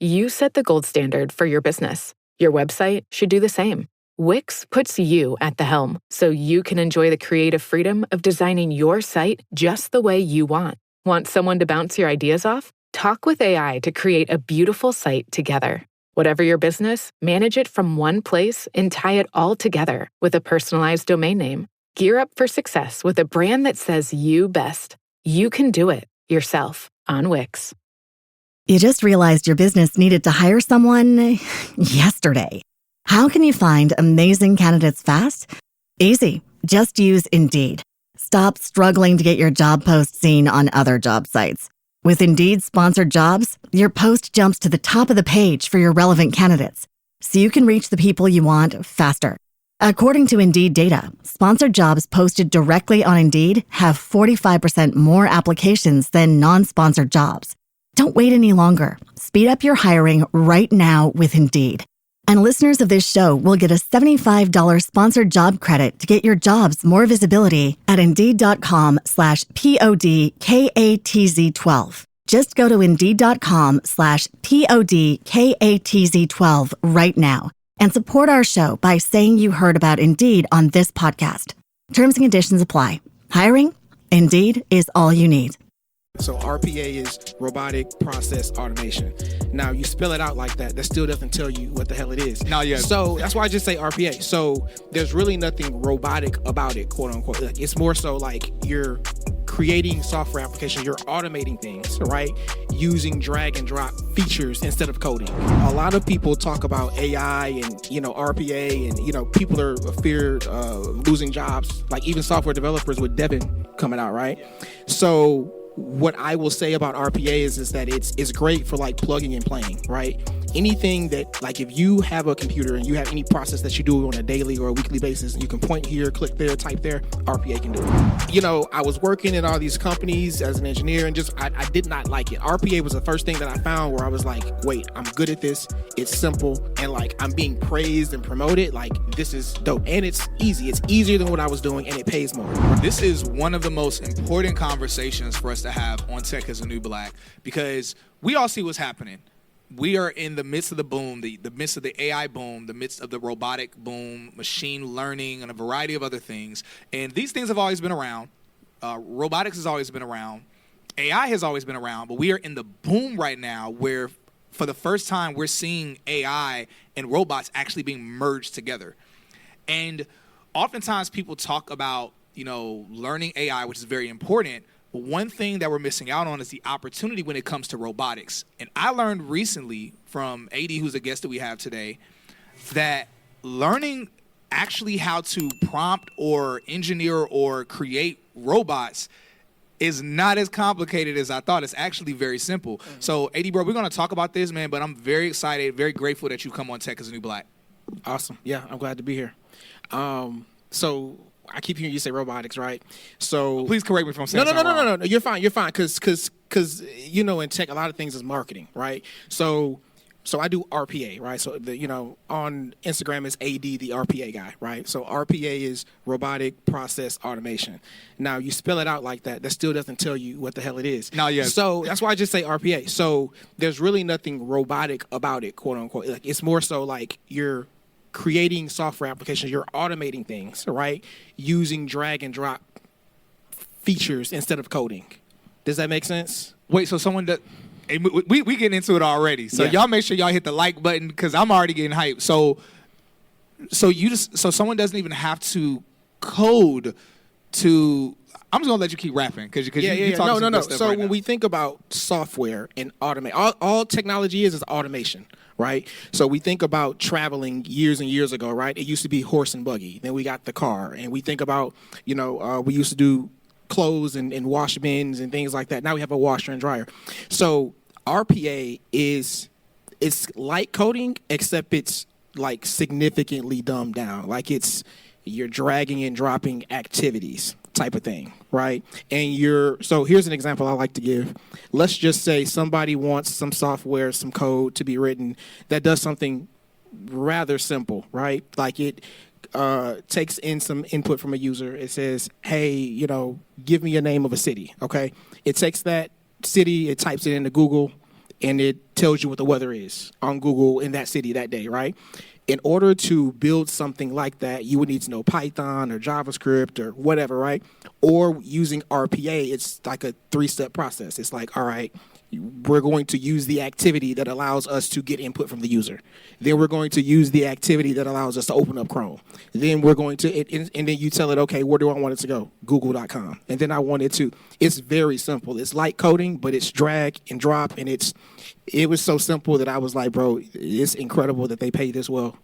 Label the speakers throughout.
Speaker 1: You set the gold standard for your business. Your website should do the same. Wix puts you at the helm so you can enjoy the creative freedom of designing your site just the way you want. Want someone to bounce your ideas off? Talk with AI to create a beautiful site together. Whatever your business, manage it from one place and tie it all together with a personalized domain name. Gear up for success with a brand that says you best. You can do it yourself on Wix.
Speaker 2: You just realized your business needed to hire someone yesterday. How can you find amazing candidates fast? Easy. Just use Indeed. Stop struggling to get your job post seen on other job sites. With Indeed sponsored jobs, your post jumps to the top of the page for your relevant candidates, so you can reach the people you want faster. According to Indeed data, sponsored jobs posted directly on Indeed have 45% more applications than non-sponsored jobs. Don't wait any longer. Speed up your hiring right now with Indeed. And listeners of this show will get a $75 sponsored job credit to get your jobs more visibility at Indeed.com/PODKATZ12. Just go to Indeed.com/PODKATZ12 right now and support our show by saying you heard about Indeed on this podcast. Terms and conditions apply. Hiring? Indeed is all you need.
Speaker 3: So RPA is robotic process automation. Now you spell it out like that, that still doesn't tell you what the hell it is.
Speaker 4: No, yeah.
Speaker 3: So that's why I just say RPA. So there's really nothing robotic about it, quote unquote. Like, it's more so like you're creating software applications, you're automating things, right? Using drag and drop features instead of coding. A lot of people talk about AI and, RPA and, people are feared losing jobs, like even software developers with Devin coming out, right? So what I will say about RPA is that it's great for like plugging and playing, right? Anything that, like, if you have a computer and you have any process that you do on a daily or a weekly basis, and you can point here, click there, type there, RPA can do it. I was working in all these companies as an engineer and I did not like it. RPA was the first thing that I found where I was like, wait, I'm good at this. It's simple. And like, I'm being praised and promoted. Like, this is dope. And it's easy. It's easier than what I was doing and it pays more.
Speaker 4: This is one of the most important conversations for us to have on Tech is the New Black, because we all see what's happening. We are in the midst of the boom, the midst of the AI boom, the midst of the robotic boom, machine learning, and a variety of other things. And these things have always been around. Robotics has always been around. AI has always been around. But we are in the boom right now where, for the first time, we're seeing AI and robots actually being merged together. And oftentimes people talk about, learning AI, which is very important. But one thing that we're missing out on is the opportunity when it comes to robotics. And I learned recently from AD, who's a guest that we have today, that learning actually how to prompt or engineer or create robots is not as complicated as I thought. It's actually very simple. Mm-hmm. So, AD, bro, we're going to talk about this, man, but I'm very excited, very grateful that you come on Tech is the New Black.
Speaker 3: Awesome. Yeah, I'm glad to be here. So I keep hearing you say robotics, right? So
Speaker 4: please correct me if I'm saying
Speaker 3: No. You're fine. You're fine. Because in tech, a lot of things is marketing, right? So I do RPA, right? So on Instagram is AD, the RPA guy, right? So RPA is robotic process automation. Now you spell it out like that, that still doesn't tell you what the hell it is.
Speaker 4: No, yeah.
Speaker 3: So that's why I just say RPA. So there's really nothing robotic about it, quote unquote. Like, it's more so like you're creating software applications, you're automating things, right? Using drag and drop features instead of coding. Does that make sense?
Speaker 4: Wait, so someone that we getting into it already. So y'all make sure y'all hit the like button because I'm already getting hyped. So someone doesn't even have to code to. I'm just gonna let you keep rapping because you talking some good stuff
Speaker 3: So
Speaker 4: right
Speaker 3: when
Speaker 4: now.
Speaker 3: we think about software and automate, all technology is automation, right? So we think about traveling years and years ago, right? It used to be horse and buggy. Then we got the car, and we think about we used to do clothes and wash bins and things like that. Now we have a washer and dryer. So RPA it's like coding, except it's like significantly dumbed down. Like you're dragging and dropping activities type of thing, right? And so here's an example I like to give. Let's just say somebody wants some software, some code to be written that does something rather simple, right? Like it takes in some input from a user. It says, hey, give me a name of a city, okay? It takes that city, it types it into Google, and it tells you what the weather is on Google in that city that day, right? In order to build something like that, you would need to know Python or JavaScript or whatever, right? Or using RPA, it's like a 3-step process. It's like, all right, we're going to use the activity that allows us to get input from the user. Then we're going to use the activity that allows us to open up Chrome. Then we're going to, and then you tell it, okay, where do I want it to go? Google.com. And then I want it to, it's very simple. It's like coding, but it's drag and drop, and it was so simple that I was like, bro, it's incredible that they pay this well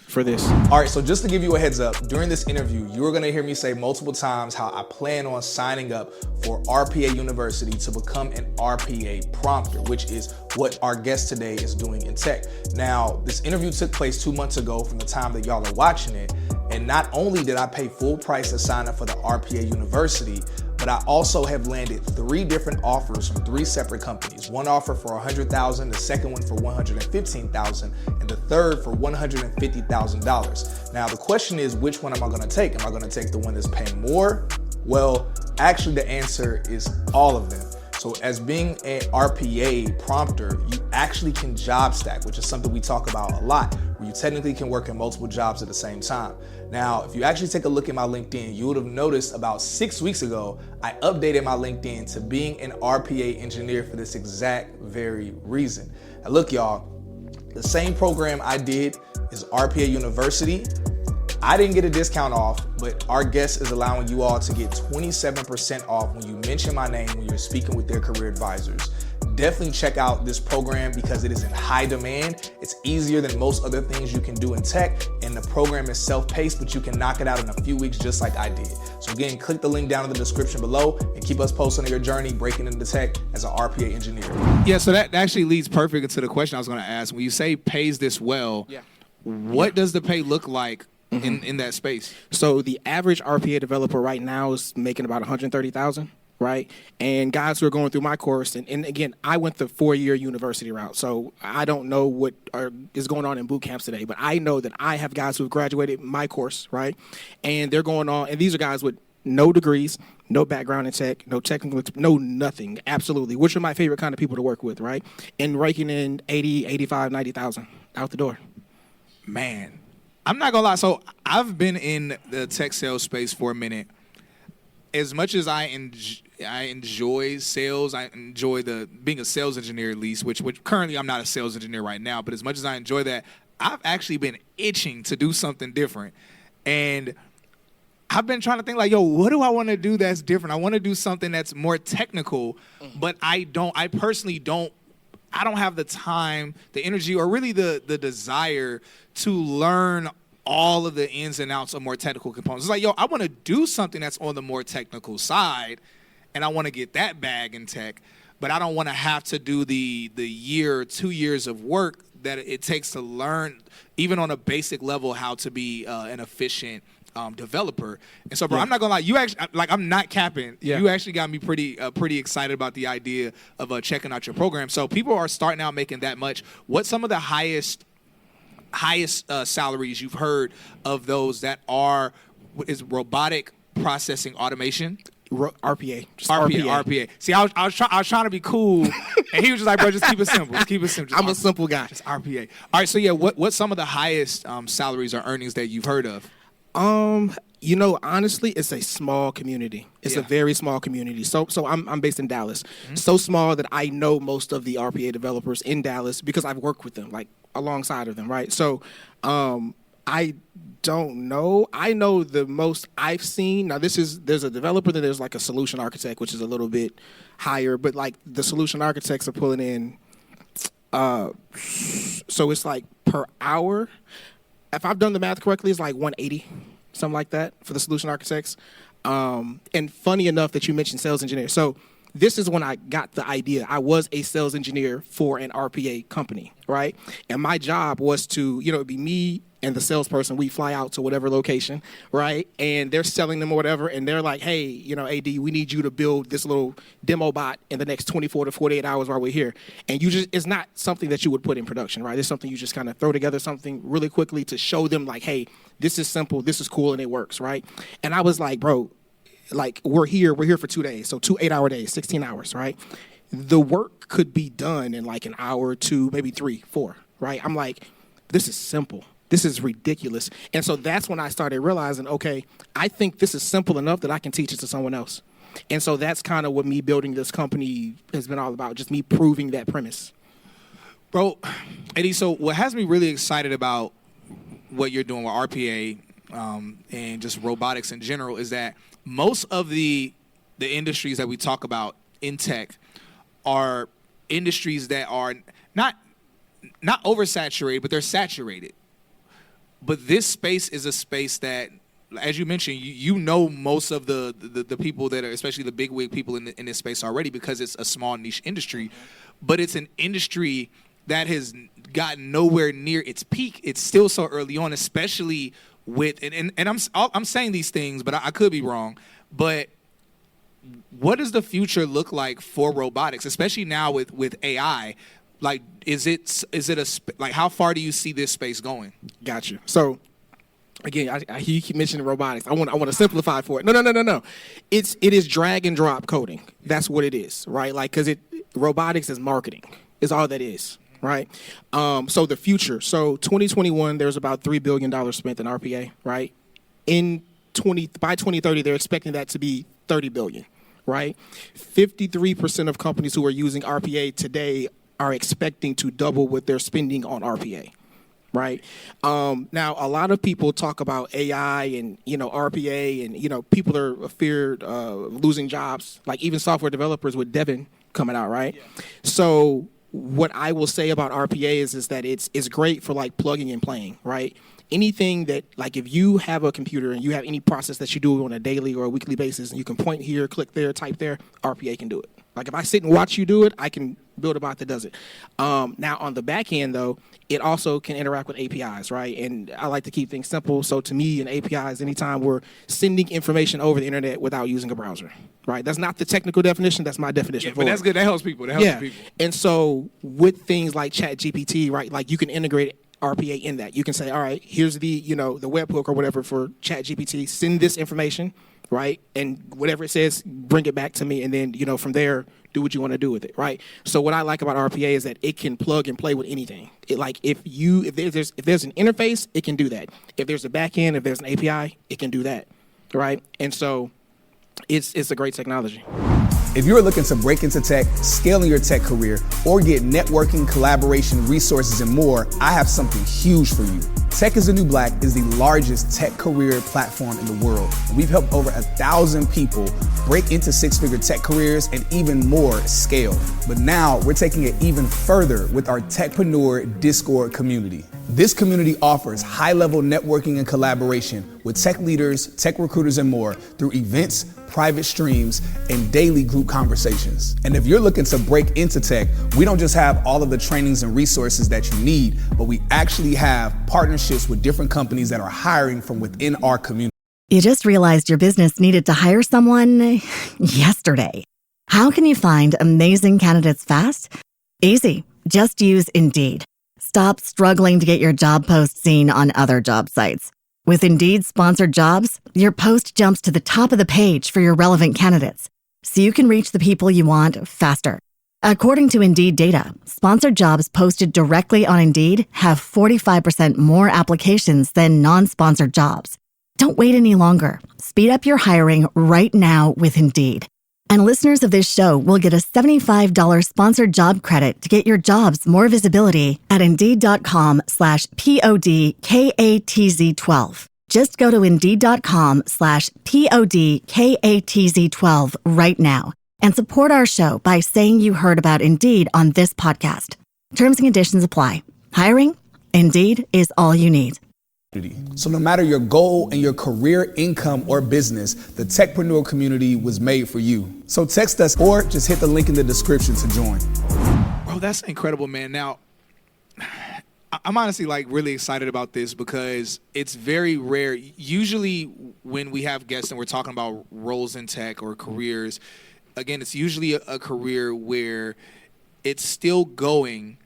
Speaker 3: for this.
Speaker 4: All right, so just to give you a heads up, during this interview, you are gonna hear me say multiple times how I plan on signing up for RPA University to become an RPA prompter, which is what our guest today is doing in tech. Now, this interview took place 2 months ago from the time that y'all are watching it, and not only did I pay full price to sign up for the RPA University, but I also have landed 3 different offers from 3 separate companies. One offer for $100,000, the second one for $115,000, and the third for $150,000. Now the question is, which one am I gonna take? Am I gonna take the one that's paying more? Well, actually the answer is all of them. So as being an RPA prompter, you actually can job stack, which is something we talk about a lot, where you technically can work in multiple jobs at the same time. Now, if you actually take a look at my LinkedIn, you would have noticed about 6 weeks ago, I updated my LinkedIn to being an RPA engineer for this exact very reason. Now look, y'all, the same program I did is RPA University. I didn't get a discount off, but our guest is allowing you all to get 27% off when you mention my name when you're speaking with their career advisors. Definitely check out this program because it is in high demand. It's easier than most other things you can do in tech, and the program is self-paced, but you can knock it out in a few weeks just like I did. So again, click the link down in the description below and keep us posted on your journey breaking into tech as an RPA engineer.
Speaker 3: Yeah, so that actually leads perfect into the question I was going to ask. When you say pays this well, what does the pay look like in that space? So the average RPA developer right now is making about $130,000. Right? And guys who are going through my course, and again, I went the 4-year university route, so I don't know what is going on in boot camps today, but I know that I have guys who have graduated my course, right? And they're going on, and these are guys with no degrees, no background in tech, no technical, no nothing, absolutely, which are my favorite kind of people to work with, right? And raking in 80, 85, 90,000 out the door.
Speaker 4: Man, I'm not gonna lie, so I've been in the tech sales space for a minute. As much as I enjoy sales, I enjoy being a sales engineer at least, which currently I'm not a sales engineer right now, but as much as I enjoy that, I've actually been itching to do something different. And I've been trying to think like, yo, what do I want to do that's different? I want to do something that's more technical, but I personally don't have the time, the energy, or really the desire to learn all of the ins and outs of more technical components. It's like, yo, I want to do something that's on the more technical side, and I want to get that bag in tech, but I don't want to have to do the year or 2 years of work that it takes to learn, even on a basic level, how to be an efficient developer. And so, bro, I'm not gonna lie, you actually, like, I'm not capping. You actually got me pretty excited about the idea of checking out your program. So people are starting out making that much. What's some of the highest salaries you've heard of those that is robotic processing automation?
Speaker 3: RPA. Just
Speaker 4: RPA. See, I was trying to be cool, and he was just like, bro, just keep it simple. Just keep it simple.
Speaker 3: I'm a simple guy.
Speaker 4: Just RPA. All right, so yeah, what's some of the highest salaries or earnings that you've heard of?
Speaker 3: You know, honestly, it's a small community. It's a very small community. So I'm based in Dallas. So small that I know most of the RPA developers in Dallas because I've worked with them, like alongside of them, right? So I don't know. I know the most I've seen. Now there's a developer, then there's like a solution architect, which is a little bit higher, but like the solution architects are pulling in so it's like per hour. If I've done the math correctly, it's like 180, something like that for the solution architects. And funny enough that you mentioned sales engineer. So this is when I got the idea. I was a sales engineer for an RPA company, right? And my job was to, it'd be me and the salesperson. We fly out to whatever location, right? And they're selling them or whatever. And they're like, hey, AD, we need you to build this little demo bot in the next 24 to 48 hours while we're here. And it's not something that you would put in production, right? It's something you just kind of throw together something really quickly to show them like, hey, this is simple, this is cool, and it works, right? And I was like, bro, like we're here for 2 days. So 2 8-hour days, 16 hours, right? the work could be done in like an hour or two, maybe 3, 4, right? I'm like, this is simple. This is ridiculous. And so that's when I started realizing, okay, I think this is simple enough that I can teach it to someone else. And so that's kind of what me building this company has been all about, just me proving that premise.
Speaker 4: Bro, Eddie, so what has me really excited about what you're doing with RPA and just robotics in general is that most of the industries that we talk about in tech are industries that are not oversaturated, but they're saturated. But this space is a space that, as you mentioned, you know most of the people that are, especially the bigwig people in this space already, because it's a small niche industry. But it's an industry that has gotten nowhere near its peak. It's still so early on, especially with and I'm saying these things, but I could be wrong. But what does the future look like for robotics, especially now with AI? Like, is it like, how far do you see this space going?
Speaker 3: Gotcha. So, again, I hear you keep mentioning robotics. I want to simplify for it. No. It is drag and drop coding. That's what it is, right? Like, because robotics is marketing. Is all that is, right? So the future. So 2021, there's about $3 billion spent in RPA, right? By 2030, they're expecting that to be $30 billion, right? 53% of companies who are using RPA today are expecting to double what they're spending on RPA, right? Now, a lot of people talk about AI and, RPA, and, people are feared losing jobs, like even software developers with Devin coming out, right? Yeah. So what I will say about RPA is that it's great for like plugging and playing, right? Anything that, like, if you have a computer and you have any process that you do on a daily or a weekly basis and you can point here, click there, type there, RPA can do it. Like, if I sit and watch you do it, I can build a bot that does it. Now, on the back end, though, it also can interact with APIs, right? And I like to keep things simple. So to me, an API is anytime we're sending information over the internet without using a browser, right? That's not the technical definition. That's my definition.
Speaker 4: Yeah, but that's good. That helps people.
Speaker 3: And so with things like ChatGPT, right, like you can integrate RPA in that. You can say, all right, here's the webhook or whatever for ChatGPT. Send this information, right? And whatever it says, bring it back to me. And then, from there, do what you want to do with it, right? So what I like about RPA is that it can plug and play with anything. If there's an interface, it can do that. If there's a back end, if there's an API, it can do that, right? And so it's a great technology.
Speaker 4: If you're looking to break into tech, scale in your tech career, or get networking, collaboration, resources, and more, I have something huge for you. Tech is the New Black is the largest tech career platform in the world. And we've helped over 1,000 people break into six-figure tech careers and even more scale. But now we're taking it even further with our Techpreneur Discord community. This community offers high-level networking and collaboration with tech leaders, tech recruiters, and more through events, private streams, and daily group conversations. And if you're looking to break into tech, we don't just have all of the trainings and resources that you need, but we actually have partnerships with different companies that are hiring from within our community.
Speaker 2: You just realized your business needed to hire someone yesterday. How can you find amazing candidates fast? Easy. Just use Indeed. Stop struggling to get your job post seen on other job sites. With Indeed sponsored jobs, your post jumps to the top of the page for your relevant candidates, so you can reach the people you want faster. According to Indeed data, sponsored jobs posted directly on Indeed have 45% more applications than non-sponsored jobs. Don't wait any longer. Speed up your hiring right now with Indeed. And listeners of this show will get a $75 sponsored job credit to get your jobs more visibility at Indeed.com/PODKATZ12. Just go to Indeed.com/PODKATZ12 right now and support our show by saying you heard about Indeed on this podcast. Terms and conditions apply. Hiring? Indeed is all you need.
Speaker 4: So no matter your goal and your career, income, or business, the Techpreneur community was made for you. So text us or just hit the link in the description to join. Bro, that's incredible, man. Now, I'm honestly really excited about this because it's very rare. Usually when we have guests and we're talking about roles in tech or careers, again, it's usually a career where it's still going,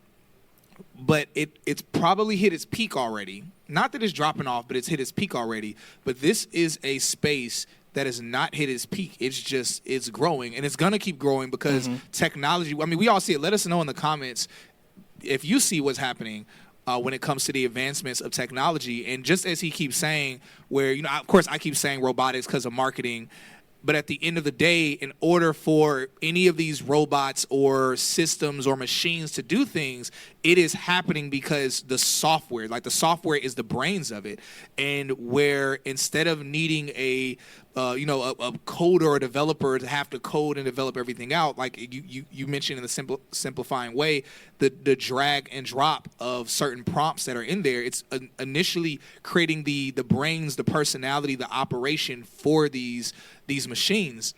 Speaker 4: but it's probably hit its peak already. Not that it's dropping off, but it's hit its peak already. But this is a space that has not hit its peak. It's growing, and it's gonna keep growing because technology. I mean, we all see it. Let us know in the comments if you see what's happening when it comes to the advancements of technology. And just as he keeps saying, where, you know, of course I keep saying robotics because of marketing, but at the end of the day, in order for any of these robots or systems or machines to do things, it is happening because the software is the brains of it. And where instead of needing a coder or a developer to have to code and develop everything out, like you mentioned in the simplifying way, the drag and drop of certain prompts that are in there, it's initially creating the brains, the personality, the operation for these machines.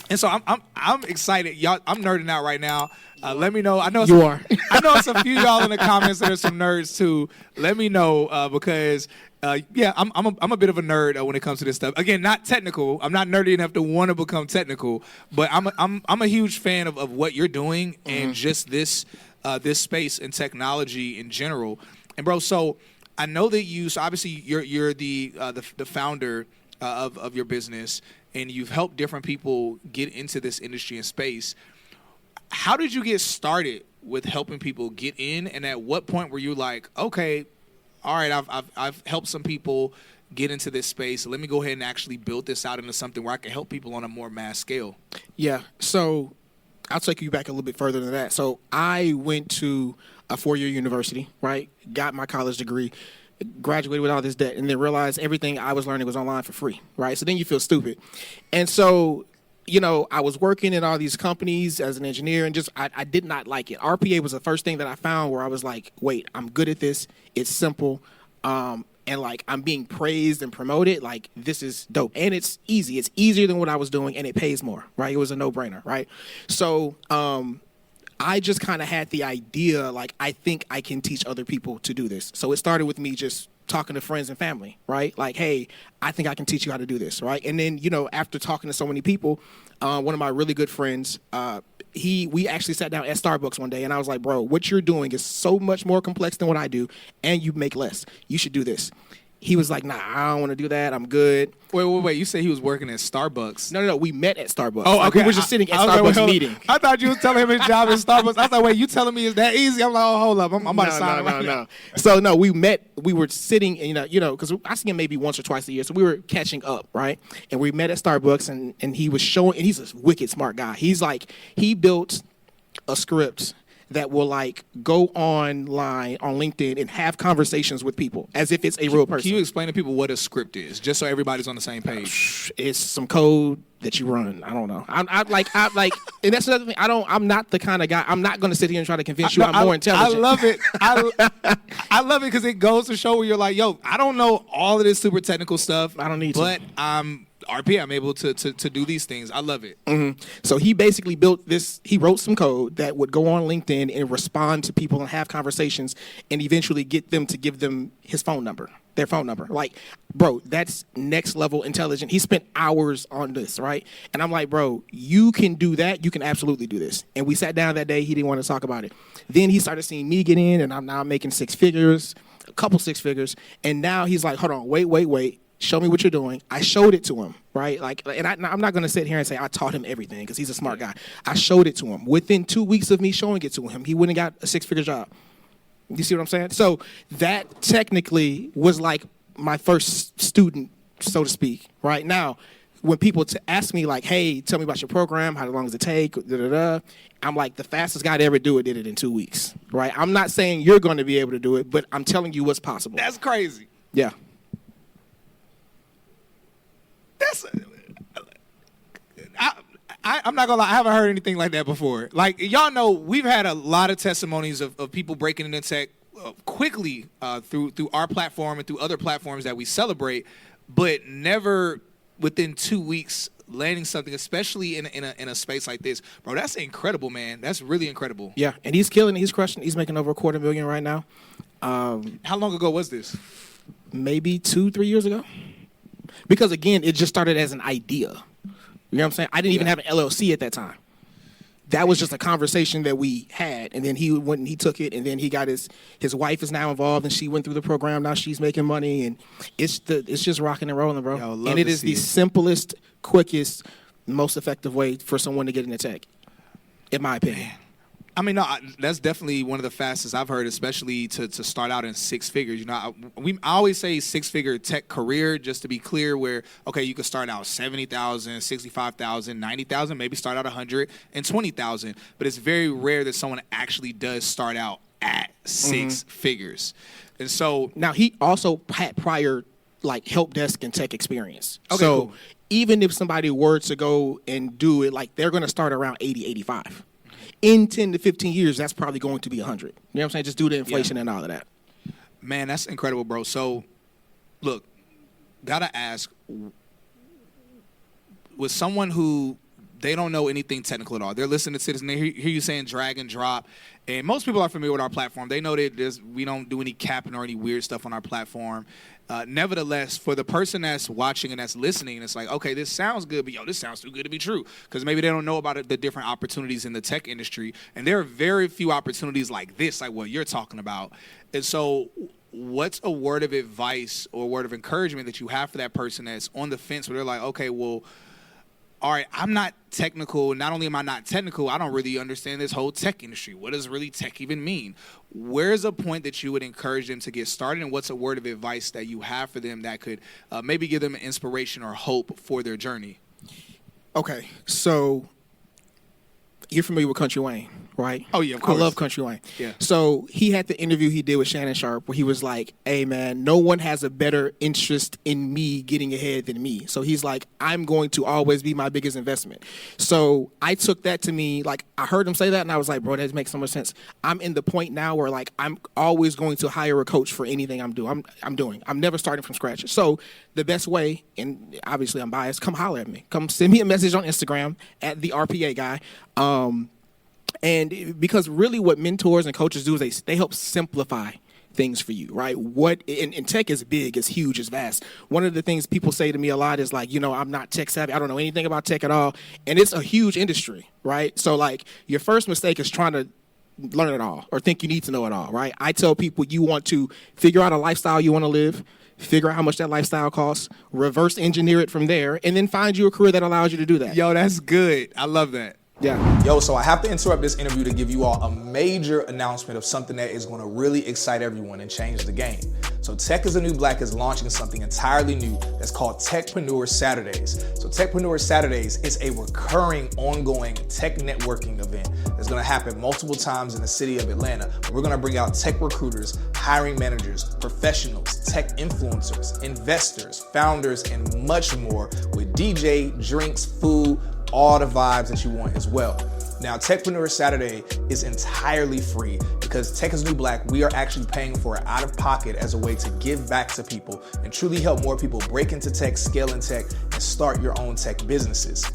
Speaker 4: And so I'm excited, y'all. I'm nerding out right now. Let me know. I know
Speaker 3: You are.
Speaker 4: I know it's a few y'all in the comments that are some nerds too. Let me know because I'm a bit of a nerd when it comes to this stuff. Again, not technical. I'm not nerdy enough to want to become technical, but I'm a huge fan of what you're doing and just this space and technology in general. And bro, so I know that so obviously you're the founder of your business, and you've helped different people get into this industry and space. How did you get started with helping people get in, and at what point were you like, okay, all right, I've helped some people get into this space, so let me go ahead and actually build this out into something where I can help people on a more mass scale?
Speaker 3: Yeah. So I'll take you back a little bit further than that. So I went to a 4-year university, right? Got my college degree, graduated with all this debt, and then realized everything I was learning was online for free, right? So then you feel stupid. And so, you know, I was working in all these companies as an engineer, and just I did not like it. RPA was the first thing that I found where I was like, wait, I'm good at this. It's simple. And like I'm being praised and promoted. Like, this is dope. And it's easy. It's easier than what I was doing, and it pays more, right? It was a no-brainer, right? So I just kind of had the idea, like, I think I can teach other people to do this. So it started with me just talking to friends and family, right? Like, hey, I think I can teach you how to do this, right? And then, you know, after talking to so many people, one of my really good friends, we actually sat down at Starbucks one day, and I was like, bro, what you're doing is so much more complex than what I do, and you make less. You should do this. He was like, nah, I don't want to do that. I'm good.
Speaker 4: Wait. You say he was working at Starbucks?
Speaker 3: No. We met at Starbucks.
Speaker 4: Oh,
Speaker 3: like,
Speaker 4: okay.
Speaker 3: We were just sitting at Starbucks meeting.
Speaker 4: I thought you were telling him his job at Starbucks. I was like, wait, you telling me it's that easy? I'm like, oh, hold up. I'm about to sign right now.
Speaker 3: So, no, we met. We were sitting, and, you know, because I see him maybe once or twice a year. So we were catching up, right? And we met at Starbucks, and he was showing, and he's a wicked smart guy. He's like, he built a script that will like go online on LinkedIn and have conversations with people as if it's a real person.
Speaker 4: Can you explain to people what a script is, just so everybody's on the same page?
Speaker 3: It's some code that you run. I don't know. I like, and that's another thing. I'm not the kind of guy. I'm not going to sit here and try to convince you I'm more intelligent.
Speaker 4: I love it. I love it because it goes to show where you're like, yo, I don't know all of this super technical stuff.
Speaker 3: I don't need
Speaker 4: but I'm able to do these things. I love it.
Speaker 3: Mm-hmm. So he basically built this. He wrote some code that would go on LinkedIn and respond to people and have conversations, and eventually get them to give them his phone number, their phone number. Like, bro, that's next level intelligent. He spent hours on this, right? And I'm like, bro, you can do that. You can absolutely do this. And we sat down that day. He didn't want to talk about it. Then he started seeing me get in, and I'm now making 6 figures, a couple 6 figures. And now he's like, hold on, wait. Show me what you're doing. I showed it to him, right? Like, and I'm not going to sit here and say I taught him everything because he's a smart guy. I showed it to him. Within 2 weeks of me showing it to him, he went and got a 6-figure job. You see what I'm saying? So that technically was like my first student, so to speak, right? Now, when people ask me like, hey, tell me about your program, how long does it take, I'm like, the fastest guy to ever do it did it in 2 weeks, right? I'm not saying you're going to be able to do it, but I'm telling you what's possible.
Speaker 4: That's crazy.
Speaker 3: Yeah.
Speaker 4: I'm not gonna lie, I haven't heard anything like that before. Like, y'all know, we've had a lot of testimonies of people breaking into tech quickly through our platform and through other platforms that we celebrate, but never within 2 weeks landing something, especially in a space like this. Bro, that's incredible, man. That's really incredible.
Speaker 3: Yeah, and he's killing it. He's crushing it. He's making over $250,000 right now.
Speaker 4: How long ago was this?
Speaker 3: Maybe 2-3 years ago. Because, again, it just started as an idea. You know what I'm saying? I didn't even have an LLC at that time. that was just a conversation that we had, and then he went and he took it, and then he got his wife is now involved, and she went through the program. Now she's making money, and it's just rocking and rolling, bro.
Speaker 4: Yo,
Speaker 3: and it is the simplest, quickest, most effective way for someone to get into tech, in my opinion.
Speaker 4: I mean, no, that's definitely one of the fastest I've heard, especially to start out in six figures. You know, I always say six-figure tech career, just to be clear, where, okay, you could start out 70,000, 65,000, 90,000, maybe start out 120,000. But it's very rare that someone actually does start out at six figures. And so
Speaker 3: now he also had prior like help desk and tech experience.
Speaker 4: Okay,
Speaker 3: so
Speaker 4: cool.
Speaker 3: Even if somebody were to go and do it, like they're going to start around 80, 85. In 10 to 15 years, that's probably going to be 100. You know what I'm saying? Just due to inflation and all of that.
Speaker 4: Man, that's incredible, bro. So, look, gotta ask, with someone who they don't know anything technical at all, they're listening to this and they hear you saying drag and drop, and most people are familiar with our platform. They know that we don't do any capping or any weird stuff on our platform. Nevertheless, for the person that's watching and that's listening, it's like, okay, this sounds good, but this sounds too good to be true, because maybe they don't know about the different opportunities in the tech industry, and there are very few opportunities like this, like what you're talking about. And so what's a word of advice or a word of encouragement that you have for that person that's on the fence, where they're like, okay, well, all right, I'm not technical. Not only am I not technical, I don't really understand this whole tech industry. What does really tech even mean? Where's a point that you would encourage them to get started, and what's a word of advice that you have for them that could maybe give them an inspiration or hope for their journey?
Speaker 3: Okay, so you're familiar with Country Wayne, right?
Speaker 4: Oh, yeah, of course.
Speaker 3: I love Country Wayne.
Speaker 4: Yeah.
Speaker 3: So he had the interview he did with Shannon Sharp where he was like, hey, man, no one has a better interest in me getting ahead than me. So he's like, I'm going to always be my biggest investment. So I took that to me, like, I heard him say that, and I was like, bro, that makes so much sense. I'm in the point now where, like, I'm always going to hire a coach for anything I'm doing. I'm never starting from scratch. So the best way, and obviously I'm biased, come holler at me. Come send me a message on Instagram at the RPA guy. And because really what mentors and coaches do is they help simplify things for you, right? And tech is big, it's huge, it's vast. One of the things people say to me a lot is like, I'm not tech savvy. I don't know anything about tech at all. And it's a huge industry, right? So like your first mistake is trying to learn it all or think you need to know it all, right? I tell people you want to figure out a lifestyle you want to live, figure out how much that lifestyle costs, reverse engineer it from there, and then find you a career that allows you to do that.
Speaker 4: Yo, that's good. I love that.
Speaker 3: Yeah.
Speaker 5: Yo, so I have to interrupt this interview to give you all a major announcement of something that is going to really excite everyone and change the game. So Tech is a New Black is launching something entirely new that's called Techpreneur Saturdays. So Techpreneur Saturdays is a recurring, ongoing tech networking event that's going to happen multiple times in the city of Atlanta. We're going to bring out tech recruiters, hiring managers, professionals, tech influencers, investors, founders, and much more with DJ, drinks, food, all the vibes that you want as well. Now, Techpreneur Saturday is entirely free because Tech is New Black. We are actually paying for it out of pocket as a way to give back to people and truly help more people break into tech, scale in tech, and start your own tech businesses.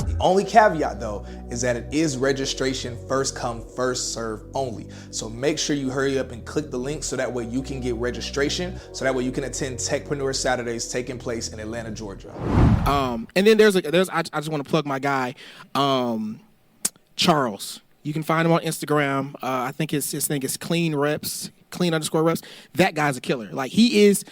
Speaker 5: The only caveat though is that it is registration first come, first serve only. So make sure you hurry up and click the link so that way you can get registration, so that way you can attend Techpreneur Saturdays taking place in Atlanta, Georgia.
Speaker 3: And then I just want to plug my guy, Charles. You can find him on Instagram. I think his thing is clean_reps. That guy's a killer. Like he is.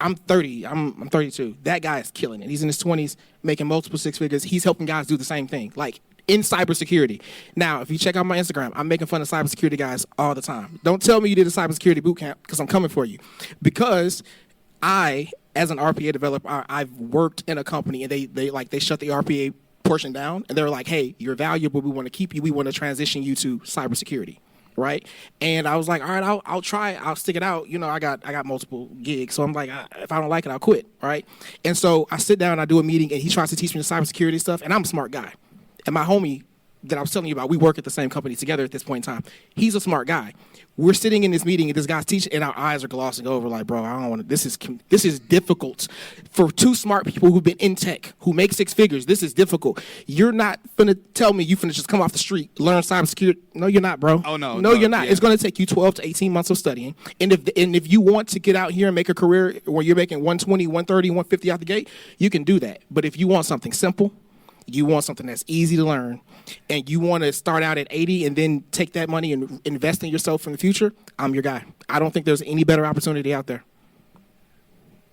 Speaker 3: I'm 30. I'm 32. That guy is killing it. He's in his 20s, making multiple six figures. He's helping guys do the same thing, like in cybersecurity. Now, if you check out my Instagram, I'm making fun of cybersecurity guys all the time. Don't tell me you did a cybersecurity boot camp, because I'm coming for you. Because I, as an RPA developer, I've worked in a company and they shut the RPA portion down, and they're like, hey, you're valuable. We want to keep you. We want to transition you to cybersecurity. Right. And I was like, all right, I'll try. I'll stick it out. I got multiple gigs. So I'm like, if I don't like it, I'll quit. Right. And so I sit down, I do a meeting, and he tries to teach me the cybersecurity stuff. And I'm a smart guy. And my homie that I was telling you about, we work at the same company together at this point in time. He's a smart guy. We're sitting in this meeting, and this guy's teaching, and our eyes are glossing over like, bro, I don't want to. This is difficult for two smart people who've been in tech, who make six figures. This is difficult. You're not finna tell me you finna just come off the street, learn cybersecurity. No, you're not, bro.
Speaker 4: Oh no,
Speaker 3: you're not.
Speaker 4: Yeah.
Speaker 3: It's going to take you 12 to 18 months of studying. And if you want to get out here and make a career where you're making 120, 130, 150 out the gate, you can do that. But if you want something simple, you want something that's easy to learn, and you want to start out at 80 and then take that money and invest in yourself in the future, I'm your guy. I don't think there's any better opportunity out there.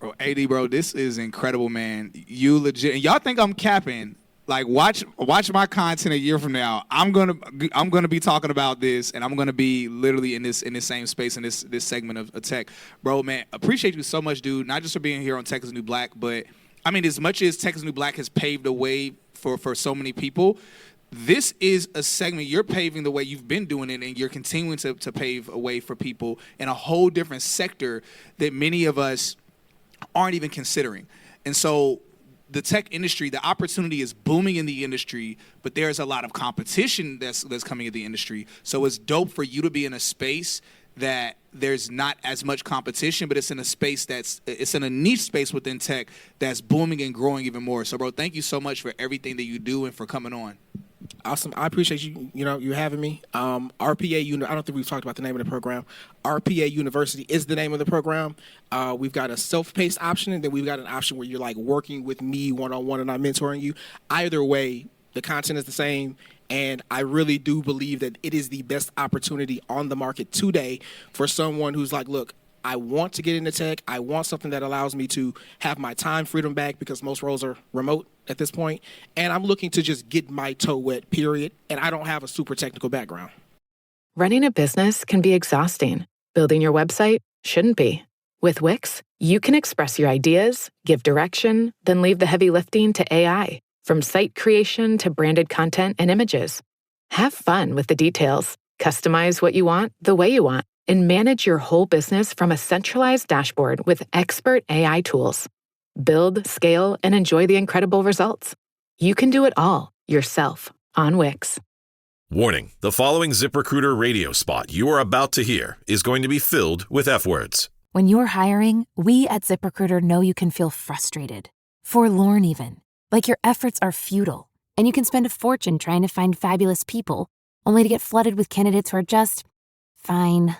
Speaker 4: Bro, 80, bro, this is incredible, man. You legit, and y'all think I'm capping. Like, watch my content a year from now. I'm gonna be talking about this, and I'm gonna be literally in this same space in this segment of tech, bro. Man, appreciate you so much, dude. Not just for being here on Tech is the New Black, but I mean, as much as Tech is the New Black has paved the way for so many people, this is a segment you're paving the way. You've been doing it, and you're continuing to pave a way for people in a whole different sector that many of us aren't even considering. And so the tech industry, the opportunity is booming in the industry, but there's a lot of competition that's coming in the industry. So it's dope for you to be in a space that there's not as much competition, but it's in a space it's in a niche space within tech that's booming and growing even more. So, bro, thank you so much for everything that you do and for coming on.
Speaker 3: Awesome. I appreciate you having me. RPA, I don't think we've talked about the name of the program. RPA University is the name of the program. We've got a self-paced option, and then we've got an option where you're like working with me one-on-one and I'm mentoring you. Either way, the content is the same, and I really do believe that it is the best opportunity on the market today for someone who's like, look, I want to get into tech. I want something that allows me to have my time freedom back because most roles are remote at this point. And I'm looking to just get my toe wet, period. And I don't have a super technical background.
Speaker 1: Running a business can be exhausting. Building your website shouldn't be. With Wix, you can express your ideas, give direction, then leave the heavy lifting to AI, from site creation to branded content and images. Have fun with the details. Customize what you want the way you want, and manage your whole business from a centralized dashboard with expert AI tools. Build, scale, and enjoy the incredible results. You can do it all yourself on Wix.
Speaker 6: Warning, the following ZipRecruiter radio spot you are about to hear is going to be filled with F-words.
Speaker 7: When you're hiring, we at ZipRecruiter know you can feel frustrated, forlorn even, like your efforts are futile, and you can spend a fortune trying to find fabulous people, only to get flooded with candidates who are just fine.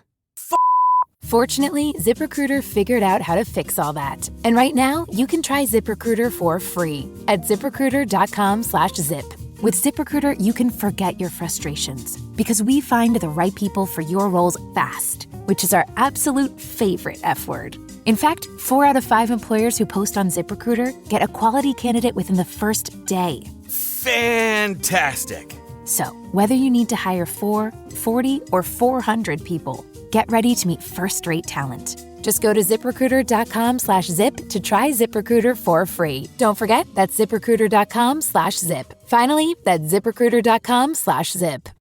Speaker 7: Fortunately, ZipRecruiter figured out how to fix all that. And right now, you can try ZipRecruiter for free at ZipRecruiter.com/zip. With ZipRecruiter, you can forget your frustrations because we find the right people for your roles fast, which is our absolute favorite F word. In fact, 4 out of 5 employers who post on ZipRecruiter get a quality candidate within the first day.
Speaker 8: Fantastic.
Speaker 7: So, whether you need to hire 4, 40, or 400 people, get ready to meet first-rate talent. Just go to ZipRecruiter.com/zip to try ZipRecruiter for free. Don't forget, that's ZipRecruiter.com/zip. Finally, that's ZipRecruiter.com/zip.